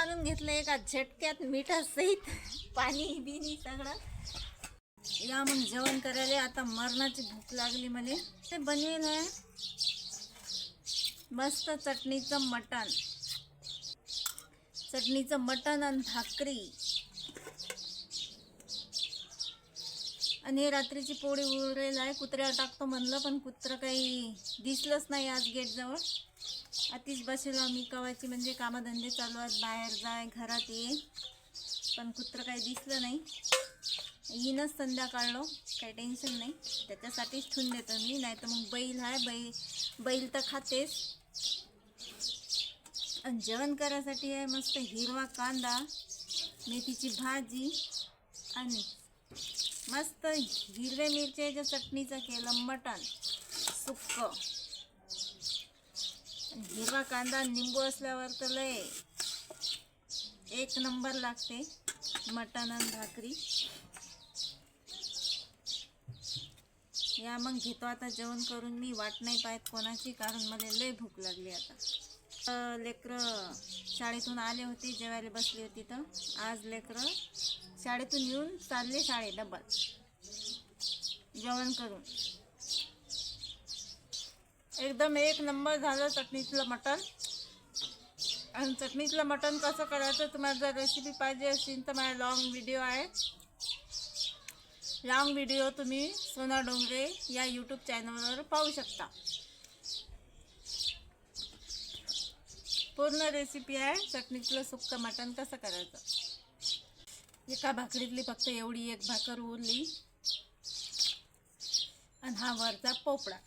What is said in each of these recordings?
काढून घेतलं एका झटक्यात मिठासहित, पाणी बिनी सगळं. या मग जेवण करायला. आता मरणाची भूक लागली मला. ते बनवेल आहे मस्त चटणीचं मटण आणि भाकरी. आणि हे रात्रीची पोळी उरलेलं आहे. कुत्र्याला टाकतो म्हणलं, पण कुत्रं काही दिसलंच नाही आज गेटजवळ. आतीच बसेल मी कवाची, म्हणजे कामधंदे चालू आहेत, बाहेर जाय घरात ये, पण कुत्रं काही दिसलं नाही. येईनच संध्याकाळलो, काही टेन्शन नाही, त्याच्यासाठीच ठेवून देतो मी. नाही तर मग बैल आहे, बैल तर खातेच. आणि जेवण करायसाठी आहे मस्त हिरवा कांदा, मेथीची भाजी आणि मस्त हिरव्या मिरच्याच्या चटणीचं केलं मटण सुक्क. हिरवा कांदा निंबू असल्यावर तर लय एक नंबर लागते मटण आणि भाकरी. या मग घेतो आता जेवण करून. मी वाट नाही पाहत कोणाची, कारण मला लय भूक लागली आता. लेकरं शाळेतून आले होते, जेवायला बसली होती. तर आज लेकरं शाळेतून येऊन चालले शाळेत डबल जेवण करून. एकदम एक नंबर झालं चटणीतलं मटण. आणि चटणीतलं मटण कसं करायचं, तुम्हाला जर रेसिपी पाहिजे असेल तर माझा लॉंग व्हिडिओ आहे. लॉंग व्हिडिओ तुम्ही सोना डोंगरे या यूट्यूब चॅनलवर पाहू शकता. पूर्ण रेसिपी आहे चटणीतलं सुक्क मटण कसं करायचं. एका भाकरीतली फक्त एवढी एक भाकर उरली. आणि हा वरचा पोपडा.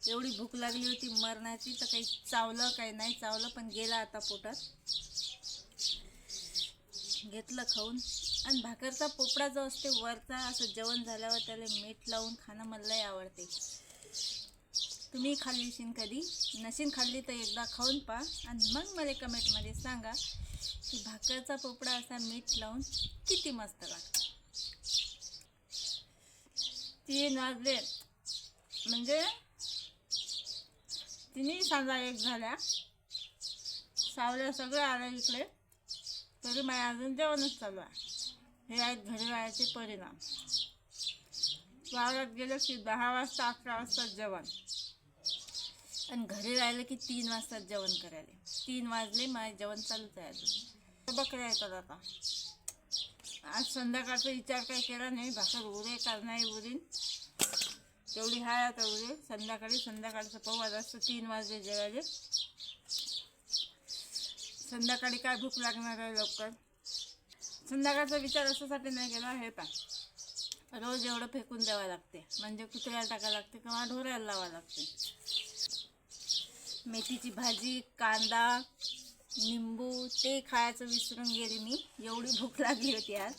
एवढी भूक लागली होती मरणाची, तर काही चावलं काही नाही चावलं, पण गेला आता पोटात. घेतलं खाऊन. आणि भाकरचा पोपडा जो असते वरचा, असं जेवण झाल्यावर त्याला मीठ लावून खाणं मला लय आवडते. तुम्ही खाल्लीशीन कधी, नशीन खाल्ली तर एकदा खाऊन पहा. आणि मग मला कमेंटमध्ये सांगा की भाकरचा पोपडा असा मीठ लावून किती मस्त लागतो. 3 वाजले म्हणजे 3 सांजा एक झाल्या. सावल्या सगळं आलं इकडे, तरी माझ्या अजून जेवणच चालू आहे. हे आहेत घरी राहायचे परिणाम. वावरात गेलं की 10 वाजता 11 वाजता जेवण, आणि घरी राहिलं की 3 वाजता जेवण करायला. 3 वाजले, माझं जेवण चालूच आहे अजून. बकऱ्या येतात आता. आज संध्याकाळचा विचार काही केला नाही, भाकर उरे का नाही उरीन तेवढी हाय आता उरे. संध्याकाळचं पाहू. जास्त 3 वाजले जेवायले. संध्याकाळी काय भूक लागणार आहे लवकर. संध्याकाळचा विचार अशासाठी नाही केला, हे पा रोज एवढं फेकून द्यावं लागते, म्हणजे कुत्र्याला टाकावं लागते किंवा ढोऱ्याला लावावं लागते. मेथीची भाजी, कांदा, निंबू ते खायचं विसरून गेले मी, एवढी भूक लागली होती आज.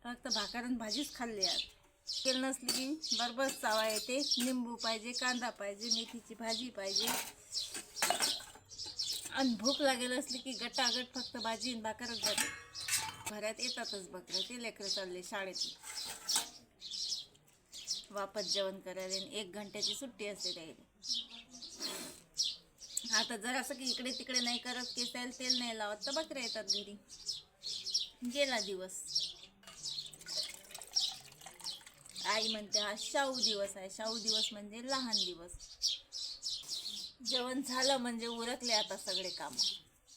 फक्त भाकर आणि भाजीच खाल्ली आज. केलं नसली की बरोबर चावा येते. निंबू पाहिजे, कांदा पाहिजे, मेथीची भाजी पाहिजे. आणि भूक लागेल असली की गटागट फक्त भाजी आणि भाकरच जाते. घरात येतातच बकरं, ते लेकरं चालले शाळेतून. वापस जेवण करायला 1 घंट्याची सुट्टी असते त्याला. आता जर असं की इकडे तिकडे नाही करत, केसायला तेल नाही लावत, तर बकऱ्या येतात घरी. गेला दिवस. आई म्हणते हा शाहू दिवस आहे. शाहू दिवस म्हणजे लहान दिवस. जेवण झालं म्हणजे उरकले आता सगळे काम.